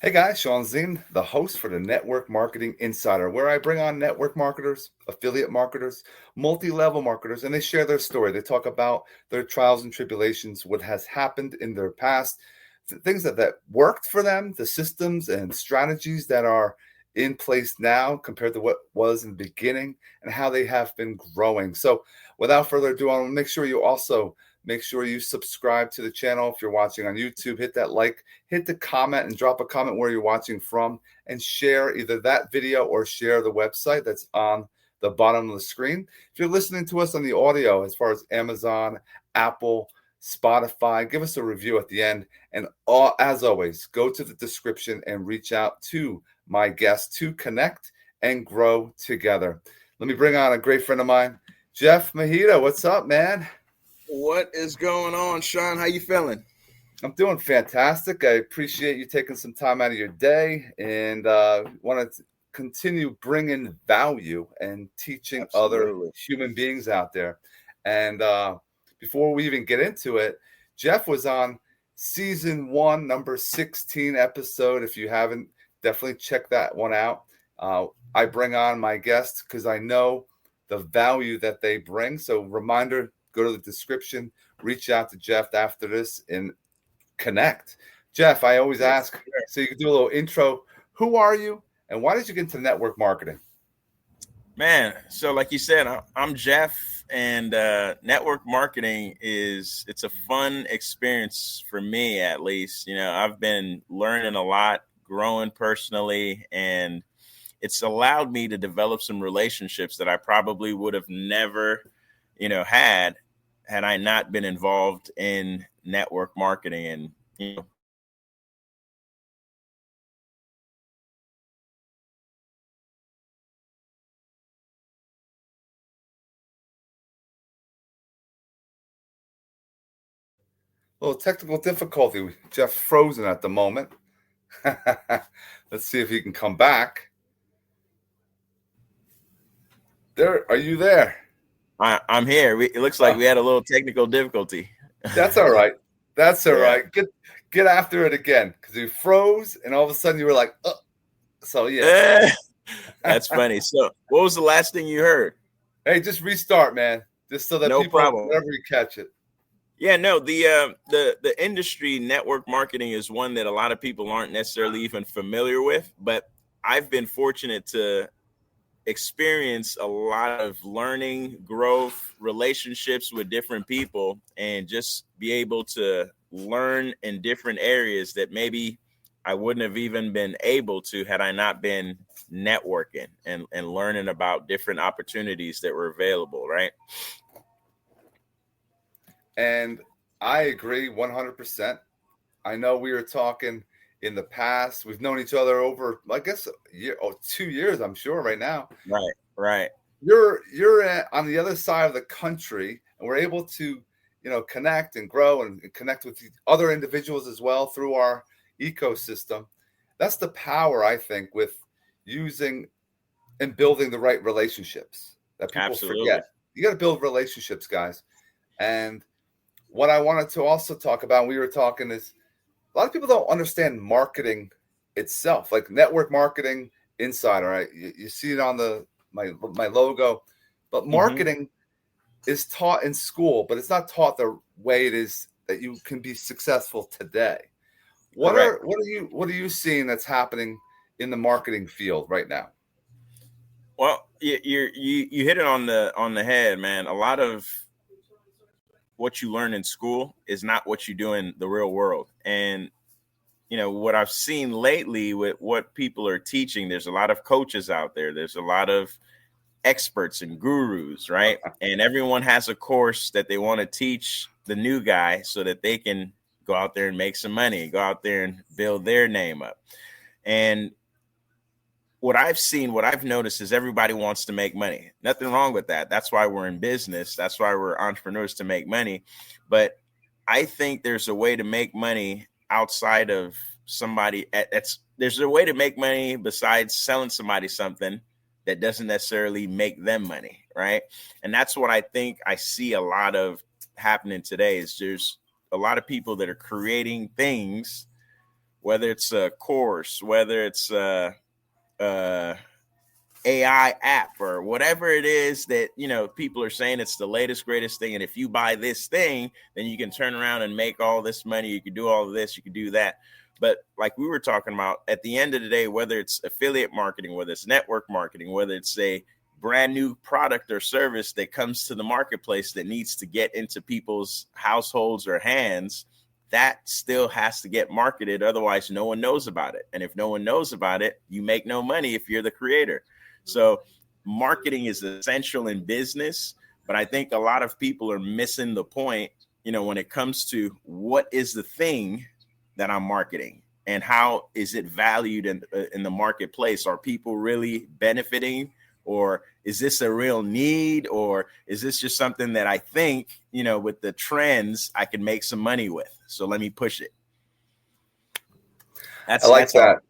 Hey guys, Sean Zine, the host for the Network Marketing Insider, where I bring on network marketers, affiliate marketers, multi-level marketers, and they share their story. They talk about their trials and tribulations, what has happened in their past, things that worked for them, the systems and strategies that are in place now compared to what was in the beginning, and how they have been growing. So without further ado, I'll make sure you subscribe to the channel. If you're watching on YouTube, hit that like, hit the comment, and drop a comment where you're watching from, and share either that video or share the website that's on the bottom of the screen. If you're listening to us on the audio, as far as Amazon, Apple, Spotify, give us a review at the end. And as always, go to the description and reach out to my guests to connect and grow together. Let me bring on a great friend of mine, Jef Mihedji. What's up, man? What is going on, Sean? How you feeling? I'm doing fantastic. I appreciate you taking some time out of your day and want to continue bringing value and teaching other human beings out there. And before we even get into it, Jef was on season 1, number 16 episode. If you haven't, definitely check that one out. I bring on my guests because I know the value that they bring. So reminder, go to the description, reach out to Jef after this, and connect. Jef, I always ask, so you can do a little intro. Who are you, and why did you get into network marketing? Man, so like you said, I'm Jef, and network marketing it's a fun experience for me, at least. You know, I've been learning a lot, growing personally, and it's allowed me to develop some relationships that I probably would have never had I not been involved in network marketing. And A little technical difficulty. Jeff's frozen at the moment. Let's see if he can come back. Are you there? I'm here. It looks like we had a little technical difficulty. That's all right. That's all right. Get after it again, because you froze, and all of a sudden you were like, oh. So yeah. That's funny. So what was the last thing you heard? Hey, just restart, man. Just so that whenever you catch it. Yeah, no, the industry, network marketing, is one that a lot of people aren't necessarily even familiar with, but I've been fortunate to experience a lot of learning, growth, relationships with different people, and just be able to learn in different areas that maybe I wouldn't have even been able to had I not been networking and learning about different opportunities that were available, right? And I agree 100%. I know we were talking in the past. We've known each other over, I guess, 2 years, I'm sure, right now. Right. You're on the other side of the country, and we're able to, connect and grow and connect with other individuals as well through our ecosystem. That's the power, I think, with using and building the right relationships that people forget. You got to build relationships, guys. And what I wanted to also talk about, we were talking, is a lot of people don't understand marketing itself, like network marketing insider. Right? You see it on my logo, but marketing is taught in school, but it's not taught the way it is that you can be successful today. What are you seeing that's happening in the marketing field right now? Well, you hit it on the head, man. A lot of what you learn in school is not what you do in the real world. And what I've seen lately with what people are teaching, there's a lot of coaches out there. There's a lot of experts and gurus, right? And everyone has a course that they want to teach the new guy so that they can go out there and make some money, go out there and build their name up. And what I've noticed is everybody wants to make money. Nothing wrong with that. That's why we're in business. That's why we're entrepreneurs, to make money. But I think there's a way to make money outside of somebody. There's a way to make money besides selling somebody something that doesn't necessarily make them money, right? And that's what I think I see a lot of happening today. Is there's a lot of people that are creating things whether it's a course, whether it's a AI app or whatever it is that, you know, people are saying it's the latest, greatest thing. And if you buy this thing, then you can turn around and make all this money. You can do all of this, you can do that. But like we were talking about, at the end of the day, whether it's affiliate marketing, whether it's network marketing, whether it's a brand new product or service that comes to the marketplace that needs to get into people's households or hands, that still has to get marketed. Otherwise, no one knows about it. And if no one knows about it, you make no money if you're the creator. So marketing is essential in business, but I think a lot of people are missing the point, you know, when it comes to what is the thing that I'm marketing and how is it valued in the marketplace? Are people really benefiting, or is this a real need, or is this just something that I think, you know, with the trends I can make some money with? So let me push it. I like that.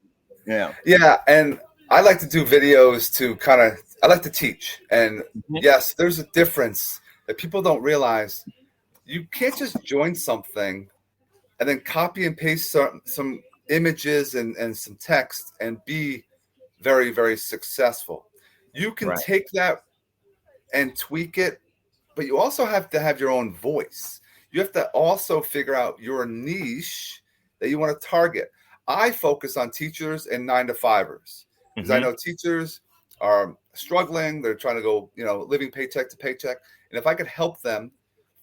Yeah. Yeah. And I like to do videos to I like to teach. And yes, there's a difference that people don't realize. You can't just join something and then copy and paste some images and some text and be very, very successful. You can take that and tweak it, but you also have to have your own voice. You have to also figure out your niche that you want to target. I focus on teachers and 9-to-5ers because I know teachers are struggling. They're trying to go, you know, living paycheck to paycheck. And if I could help them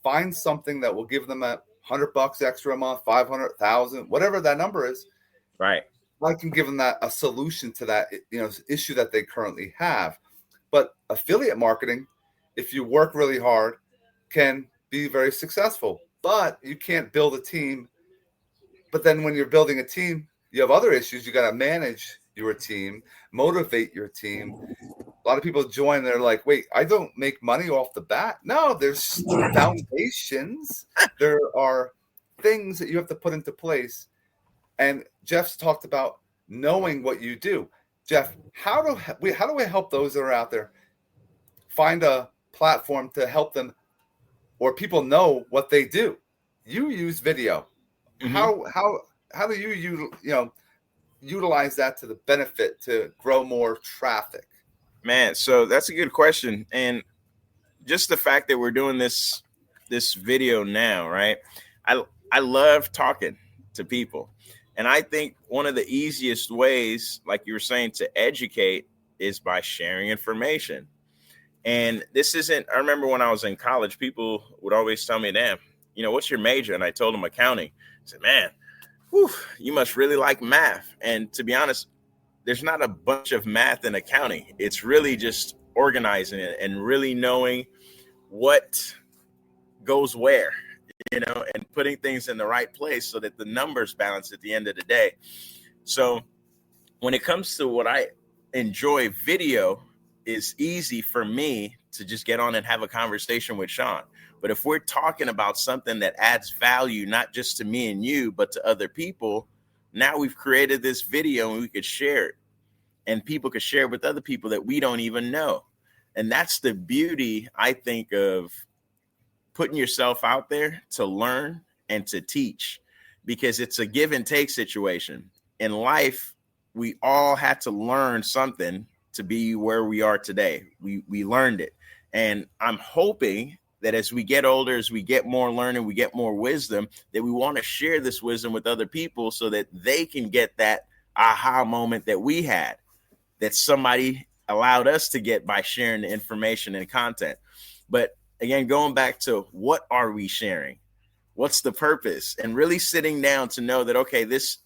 find something that will give them $100 extra a month, 500,000, whatever that number is, right, I can give them a solution to that, you know, issue that they currently have. But affiliate marketing, if you work really hard, can be very successful. But you can't build a team. But then when you're building a team, you have other issues. You got to manage your team, motivate your team. A lot of people join, they're like, wait, I don't make money off the bat. No, there's foundations. There are things that you have to put into place. And Jeff's talked about knowing what you do. Jef, how do we help those that are out there find a platform to help them, or people know what they do? You use video. How do you utilize that to the benefit to grow more traffic? Man, so that's a good question. And just the fact that we're doing this video now, right? I love talking to people. And I think one of the easiest ways, like you were saying, to educate is by sharing information. And this isn't, I remember when I was in college, people would always tell me, damn, you know, what's your major? And I told them accounting. I said, man, you must really like math. And to be honest, there's not a bunch of math in accounting. It's really just organizing it and really knowing what goes where, you know, and putting things in the right place so that the numbers balance at the end of the day. So when it comes to what I enjoy, video is easy for me to just get on and have a conversation with Sean. But if we're talking about something that adds value, not just to me and you, but to other people, now we've created this video and we could share it, and people could share it with other people that we don't even know. And that's the beauty, I think, of putting yourself out there to learn and to teach, because it's a give and take situation. In life, we all had to learn something to be where we are today. We learned it. And I'm hoping that as we get older, as we get more learning, we get more wisdom, that we want to share this wisdom with other people so that they can get that aha moment that we had, that somebody allowed us to get by sharing the information and content. But again, going back to what are we sharing? What's the purpose? And really sitting down to know that, okay, this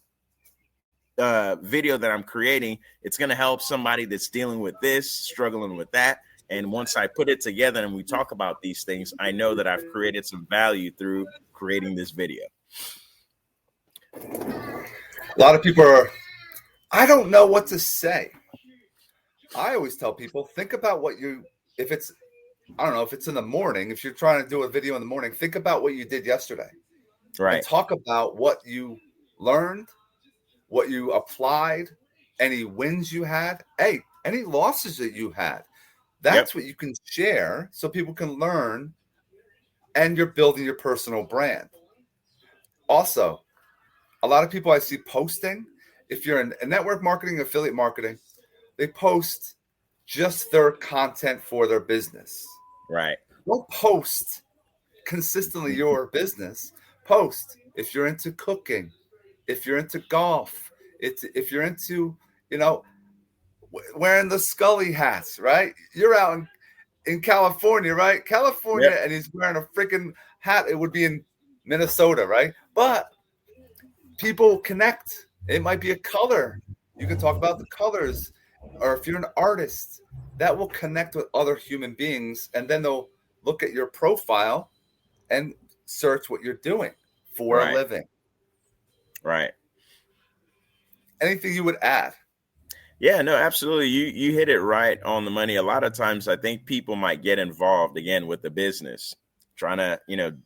video that I'm creating, it's going to help somebody that's dealing with this, struggling with that. And once I put it together and we talk about these things, I know that I've created some value through creating this video. A lot of people are, I don't know what to say. I always tell people, think about what if it's in the morning, if you're trying to do a video in the morning, think about what you did yesterday. Right. And talk about what you learned, what you applied, any wins you had, any losses that you had. That's what you can share so people can learn, and you're building your personal brand. Also, a lot of people I see posting, if you're in network marketing, affiliate marketing, they post just their content for their business. Right. Don't post consistently your business. Post if you're into cooking, if you're into golf, if you're into, wearing the Scully hats, right? You're out in California, right? California, Yep. and he's wearing a freaking hat. It would be in Minnesota, right? But people connect. It might be a color. You can talk about the colors. Or if you're an artist, that will connect with other human beings. And then they'll look at your profile and search what you're doing for a Right. living. Right. Anything you would add? Yeah, no, absolutely. You hit it right on the money. A lot of times I think people might get involved again with the business, trying to,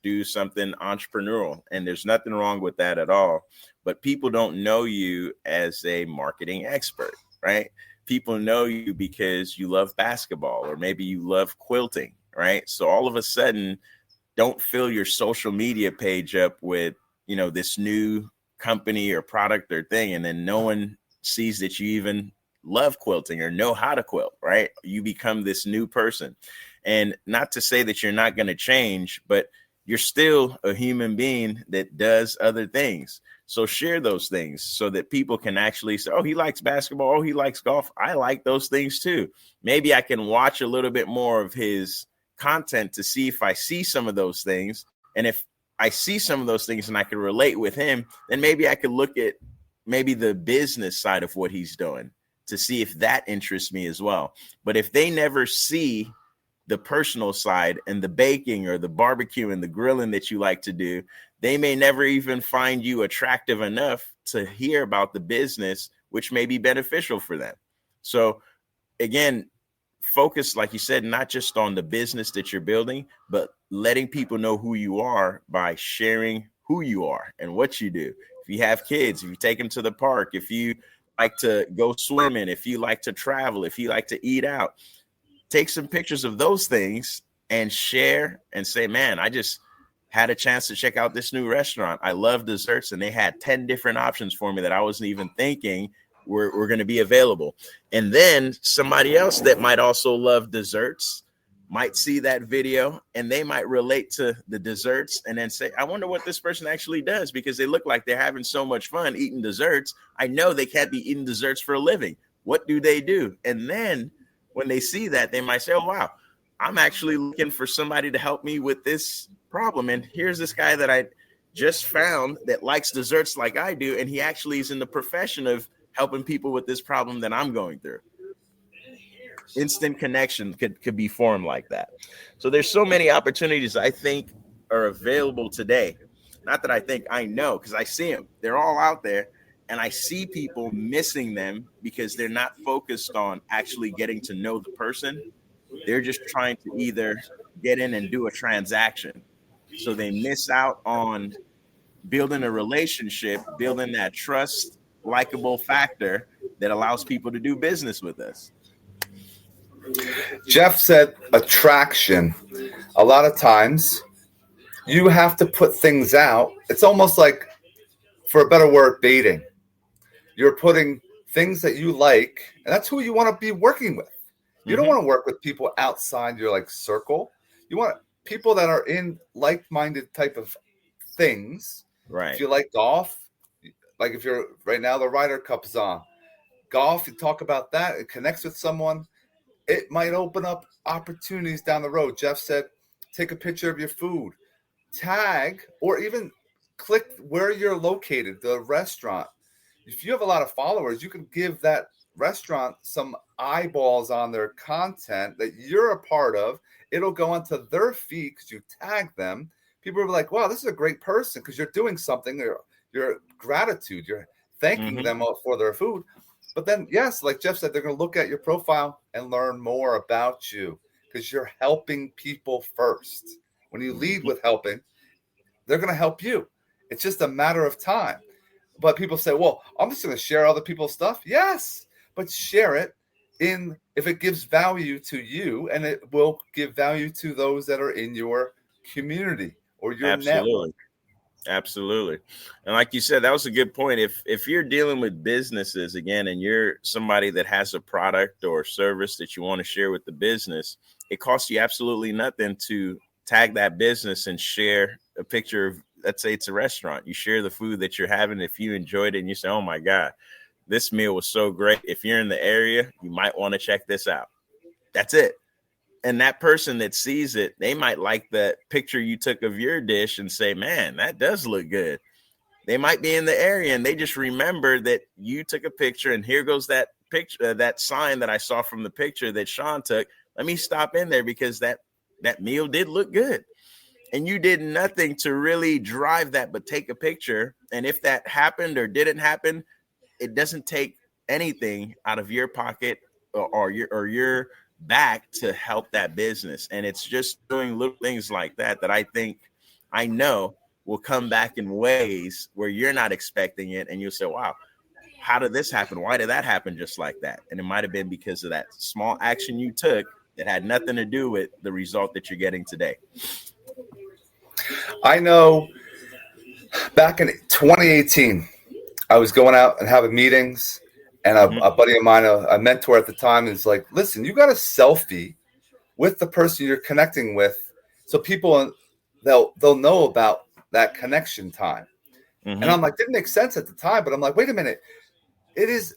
do something entrepreneurial. And there's nothing wrong with that at all. But people don't know you as a marketing expert, right? People know you because you love basketball or maybe you love quilting, right? So all of a sudden, don't fill your social media page up with, this new company or product or thing. And then no one sees that you even love quilting or know how to quilt, right? You become this new person. And not to say that you're not going to change, but you're still a human being that does other things. So share those things so that people can actually say, oh, he likes basketball. Oh, he likes golf. I like those things too. Maybe I can watch a little bit more of his content to see if I see some of those things. And if I see some of those things and I can relate with him, then maybe I could look at maybe the business side of what he's doing to see if that interests me as well. But if they never see the personal side and the baking or the barbecue and the grilling that you like to do, they may never even find you attractive enough to hear about the business, which may be beneficial for them. So again, focus, like you said, not just on the business that you're building, but letting people know who you are by sharing who you are and what you do. If you have kids, if you take them to the park, if you like to go swimming, if you like to travel, if you like to eat out, take some pictures of those things and share and say, man, I just had a chance to check out this new restaurant. I love desserts and they had 10 different options for me that I wasn't even thinking were going to be available. And then somebody else that might also love desserts might see that video and they might relate to the desserts and then say, I wonder what this person actually does because they look like they're having so much fun eating desserts. I know they can't be eating desserts for a living. What do they do? And then when they see that, they might say, oh, wow, I'm actually looking for somebody to help me with this problem. And here's this guy that I just found that likes desserts like I do. And he actually is in the profession of helping people with this problem that I'm going through. Instant connection could be formed like that. So there's so many opportunities I think are available today. Not that I think, I know, because I see them. They're all out there. And I see people missing them because they're not focused on actually getting to know the person. They're just trying to either get in and do a transaction. So they miss out on building a relationship, building that trust, likable factor that allows people to do business with us. Jef said attraction. A lot of times you have to put things out. It's almost like, for a better word, baiting. You're putting things that you like, and that's who you want to be working with. You don't want to work with people outside your circle. You want people that are in like-minded type of things. Right. If you like golf, like if you're right now, the Ryder Cup is on. Golf, you talk about that. It connects with someone. It might open up opportunities down the road. Jef said, take a picture of your food, tag, or even click where you're located, the restaurant. If you have a lot of followers, you can give that restaurant some eyeballs on their content that you're a part of. It'll go onto their feed because you tag them. People will be like, wow, this is a great person because you're doing something. Your gratitude, you're thanking them for their food. But then, yes, like Jef said, they're going to look at your profile and learn more about you because you're helping people first. When you lead with helping, they're going to help you. It's just a matter of time. But people say, well, I'm just going to share other people's stuff. Yes, but share it if it gives value to you, and it will give value to those that are in your community or your network. Absolutely. And like you said, that was a good point. If you're dealing with businesses again, and you're somebody that has a product or service that you want to share with the business, it costs you absolutely nothing to tag that business and share a picture of, let's say it's a restaurant. You share the food that you're having. If you enjoyed it and you say, oh my God, this meal was so great. If you're in the area, you might want to check this out. That's it. And that person that sees it, they might like the picture you took of your dish and say, man, that does look good. They might be in the area and they just remember that you took a picture, and here goes that picture, that sign that I saw from the picture that Sean took. Let me stop in there because that meal did look good. And you did nothing to really drive that, but take a picture. And if that happened or didn't happen, it doesn't take anything out of your pocket or your back to help that business. And it's just doing little things like that I know will come back in ways where you're not expecting it, and you'll say, wow, how did this happen? Why did that happen just like that? And it might have been because of that small action you took that had nothing to do with the result that you're getting today. I know back in 2018, I was going out and having meetings, and a buddy of mine, a mentor at the time, is like, listen, you got a selfie with the person you're connecting with, so people, they'll know about that connection time. And I'm like, didn't make sense at the time, but I'm like, wait a minute, it is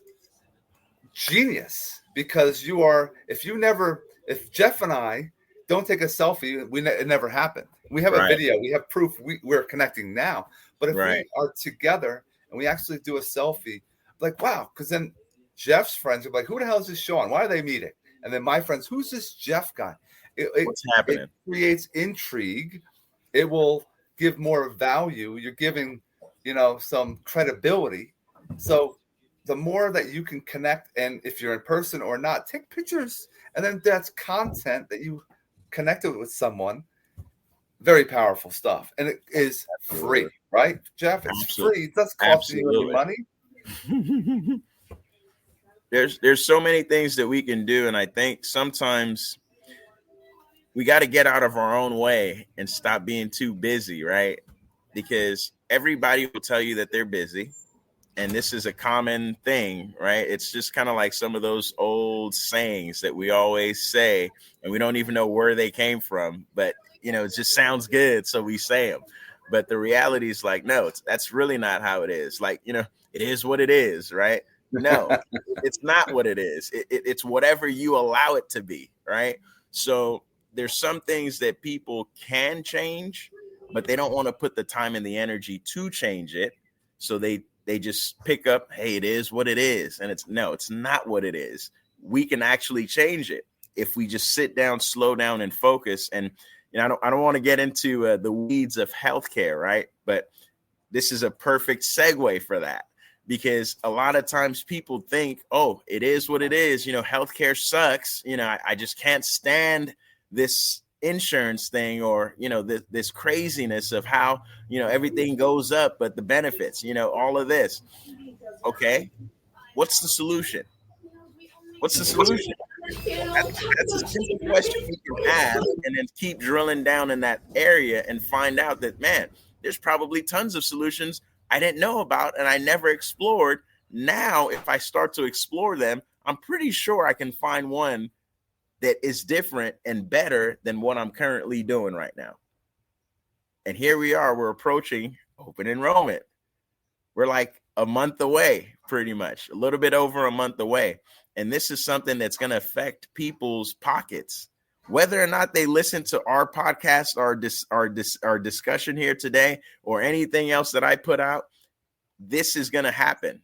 genius, because if Jeff and I don't take a selfie, it never happened. We have a video, we have proof we're connecting now. But if we are together and we actually do a selfie, like, wow, because then Jeff's friends are like, who the hell is this Sean? Why are they meeting? And then my friends, who's this Jeff guy? What's happening? It creates intrigue. It will give more value. You're giving, some credibility. So the more that you can connect, and if you're in person or not, take pictures, and then that's content that you connected with someone. Very powerful stuff, and it is free, right, Jeff? It's free. It doesn't cost you any money. There's so many things that we can do, and I think sometimes we got to get out of our own way and stop being too busy, right? Because everybody will tell you that they're busy, and this is a common thing, right? It's just kind of like some of those old sayings that we always say, and we don't even know where they came from, but it just sounds good, so we say them. But the reality is, like, no, that's really not how it is. Like, it is what it is, right? No, it's not what it is. It's whatever you allow it to be, right? So there's some things that people can change, but they don't want to put the time and the energy to change it. So they just pick up, hey, it is what it is. And it's not what it is. We can actually change it if we just sit down, slow down, and focus. And I don't want to get into the weeds of healthcare, right? But this is a perfect segue for that, because a lot of times people think, oh, it is what it is. Healthcare sucks. I just can't stand this insurance thing, or, this craziness of how, everything goes up, but the benefits, all of this. Okay. What's the solution? What's the solution? That's a simple question we can ask, and then keep drilling down in that area and find out that, man, there's probably tons of solutions I didn't know about and I never explored. Now, if I start to explore them, I'm pretty sure I can find one that is different and better than what I'm currently doing right now. And here we are, we're approaching open enrollment. We're like a month away, pretty much, a little bit over a month away. And this is something that's going to affect people's pockets, whether or not they listen to our podcast, our discussion here today, or anything else that I put out. This is going to happen.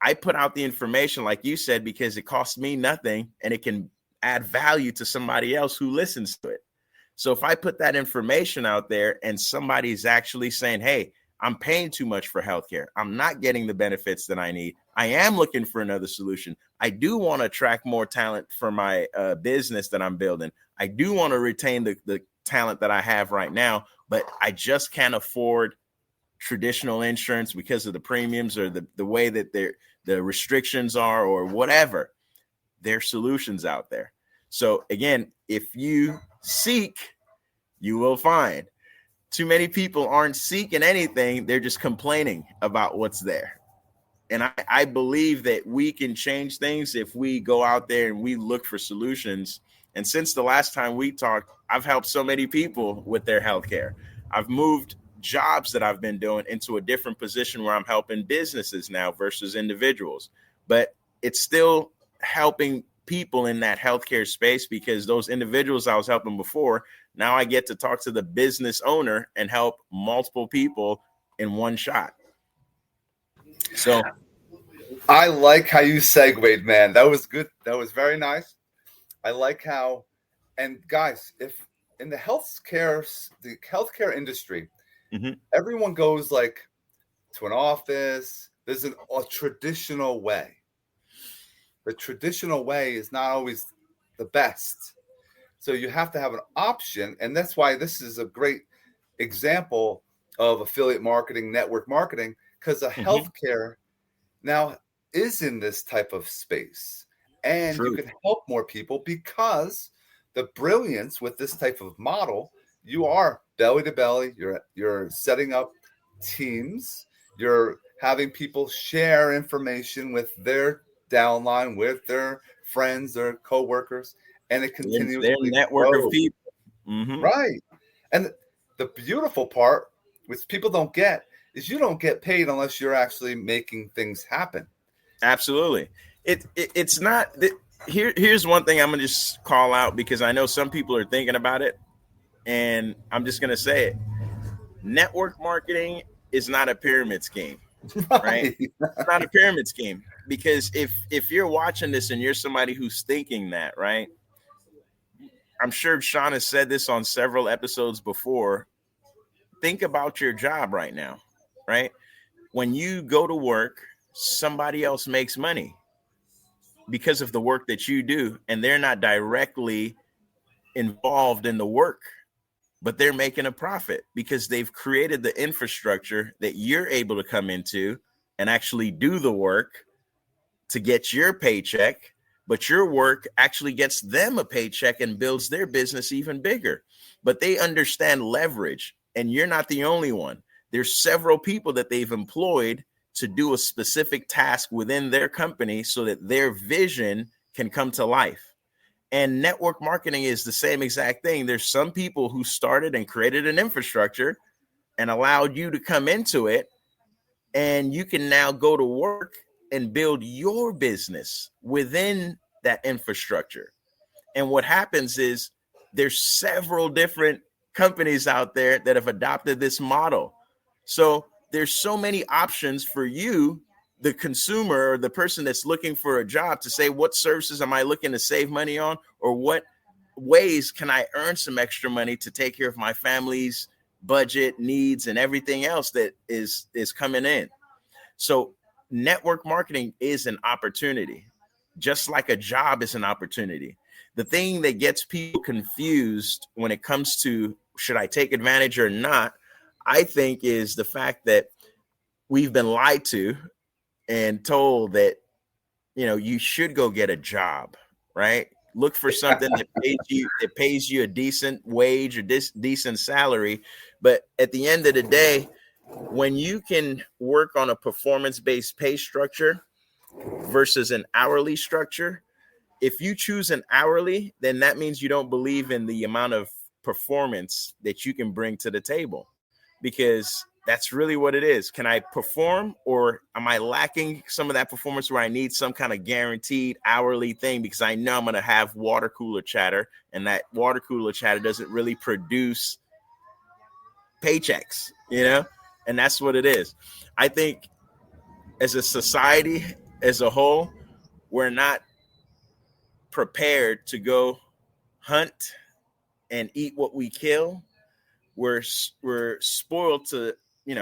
I put out the information, like you said, because it costs me nothing and it can add value to somebody else who listens to it. So if I put that information out there and somebody's actually saying, hey, I'm paying too much for healthcare, I'm not getting the benefits that I need, I am looking for another solution, I do want to attract more talent for my business that I'm building, I do want to retain the talent that I have right now, but I just can't afford traditional insurance because of the premiums or the way that the restrictions are or whatever. There's solutions out there. So again, if you seek, you will find. too many people aren't seeking anything. They're just complaining about what's there. And I believe that we can change things if we go out there and we look for solutions. And since the last time we talked, I've helped so many people with their healthcare. I've moved jobs that I've been doing into a different position where I'm helping businesses now versus individuals. But it's still helping people in that healthcare space, because those individuals I was helping before, now I get to talk to the business owner and help multiple people in one shot. So I like how you segued, man. That was good. That was very nice. I like how, and guys, if in the healthcare industry, everyone goes like to an office. There's a traditional way. The traditional way is not always the best. So you have to have an option. And that's why this is a great example of affiliate marketing, network marketing, because healthcare now is in this type of space. And you can help more people, because the brilliance with this type of model, you are belly to belly. You're setting up teams. You're having people share information with their downline, with their friends, their coworkers, and it continues. Their network of people. Right. And the beautiful part, which people don't get, is you don't get paid unless you're actually making things happen. Absolutely. It's not. Here's one thing I'm going to just call out, because I know some people are thinking about it, and I'm just going to say it. Network marketing is not a pyramid scheme, right? It's not a pyramid scheme, because if you're watching this and you're somebody who's thinking that, right? I'm sure Sean has said this on several episodes before. Think about your job right now, right? When you go to work, somebody else makes money because of the work that you do, and they're not directly involved in the work, but they're making a profit because they've created the infrastructure that you're able to come into and actually do the work to get your paycheck, but your work actually gets them a paycheck and builds their business even bigger. But they understand leverage, and you're not the only one. There's several people that they've employed to do a specific task within their company so that their vision can come to life. And network marketing is the same exact thing. There's some people who started and created an infrastructure and allowed you to come into it, and you can now go to work and build your business within that infrastructure. And what happens is there's several different companies out there that have adopted this model. So there's so many options for you, the consumer, or the person that's looking for a job, to say, what services am I looking to save money on, or what ways can I earn some extra money to take care of my family's budget needs and everything else that is coming in. So network marketing is an opportunity, just like a job is an opportunity. The thing that gets people confused when it comes to should I take advantage or not, I think, is the fact that we've been lied to and told that, you should go get a job, right? Look for something that pays you a decent wage or decent salary. But at the end of the day, when you can work on a performance-based pay structure versus an hourly structure, if you choose an hourly, then that means you don't believe in the amount of performance that you can bring to the table, because that's really what it is. Can I perform, or am I lacking some of that performance where I need some kind of guaranteed hourly thing because I know I'm going to have water cooler chatter, and that water cooler chatter doesn't really produce paychecks, and that's what it is. I think as a society as a whole, we're not prepared to go hunt and eat what we kill. We're spoiled to,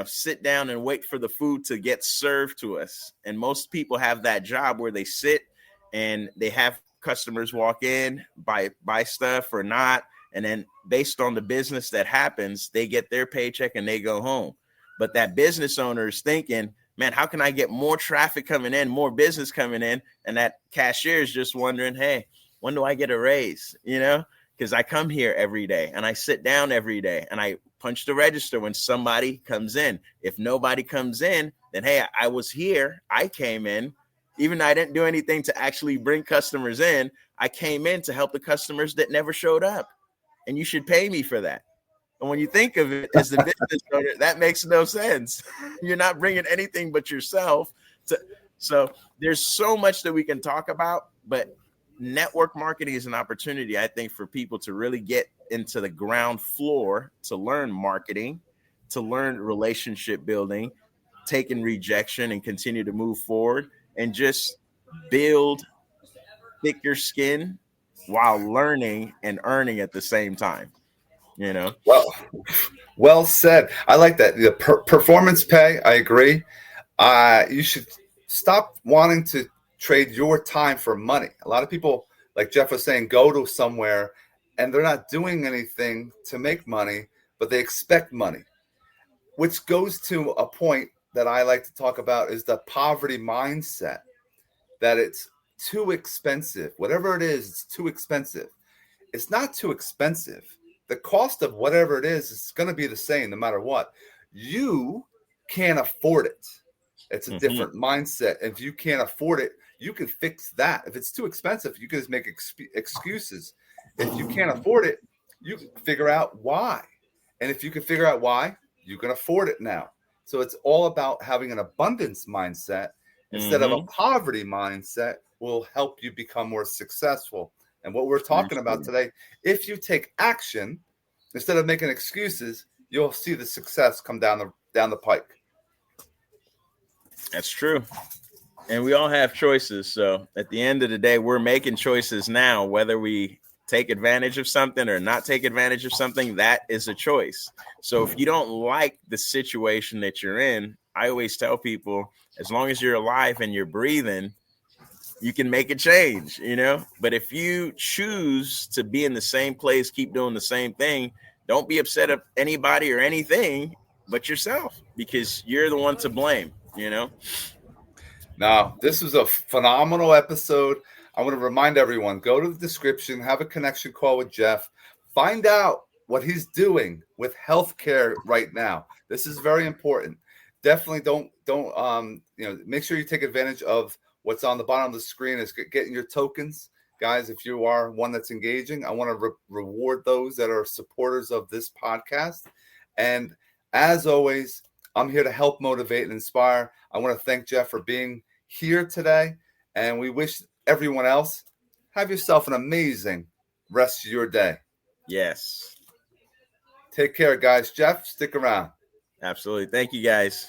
sit down and wait for the food to get served to us. And most people have that job where they sit and they have customers walk in, buy stuff or not. And then based on the business that happens, they get their paycheck and they go home. But that business owner is thinking, man, how can I get more traffic coming in, more business coming in? And that cashier is just wondering, hey, when do I get a raise? because I come here every day and I sit down every day and I punch the register when somebody comes in. If nobody comes in, then hey, I was here. I came in, even though I didn't do anything to actually bring customers in. I came in to help the customers that never showed up, and you should pay me for that. And when you think of it as the business owner, that makes no sense. You're not bringing anything but yourself. So there's so much that we can talk about, but network marketing is an opportunity, I think, for people to really get into the ground floor, to learn marketing, to learn relationship building, taking rejection and continue to move forward and just build thicker skin while learning and earning at the same time, you know? Well said. I like that. The performance pay, I agree. You should stop wanting to trade your time for money. A lot of people, like Jef was saying, go to somewhere and they're not doing anything to make money, but they expect money, which goes to a point that I like to talk about is the poverty mindset, that it's too expensive. Whatever it is, it's too expensive. It's not too expensive. The cost of whatever it is going to be the same no matter what. You can't afford it. It's a different mindset. If you can't afford it, you can fix that. If it's too expensive, you can just make excuses. If you can't afford it, you can figure out why. And if you can figure out why, you can afford it now. So it's all about having an abundance mindset instead of a poverty mindset will help you become more successful. And what we're talking about today, if you take action instead of making excuses, you'll see the success come down the pike. That's true. And we all have choices. So at the end of the day, we're making choices now, whether we take advantage of something or not take advantage of something. That is a choice. So if you don't like the situation that you're in, I always tell people, as long as you're alive and you're breathing, you can make a change, you know. But if you choose to be in the same place, keep doing the same thing, don't be upset at anybody or anything but yourself, because you're the one to blame, you know. Now, this was a phenomenal episode. I want to remind everyone, go to the description, have a connection call with Jef, find out what he's doing with healthcare right now. This is very important. Definitely don't make sure you take advantage of what's on the bottom of the screen is getting your tokens. Guys, if you are one that's engaging, I want to reward those that are supporters of this podcast. And as always, I'm here to help motivate and inspire. I want to thank Jef for being here today. And we wish everyone else, have yourself an amazing rest of your day. Yes. Take care, guys. Jef, stick around. Absolutely. Thank you, guys.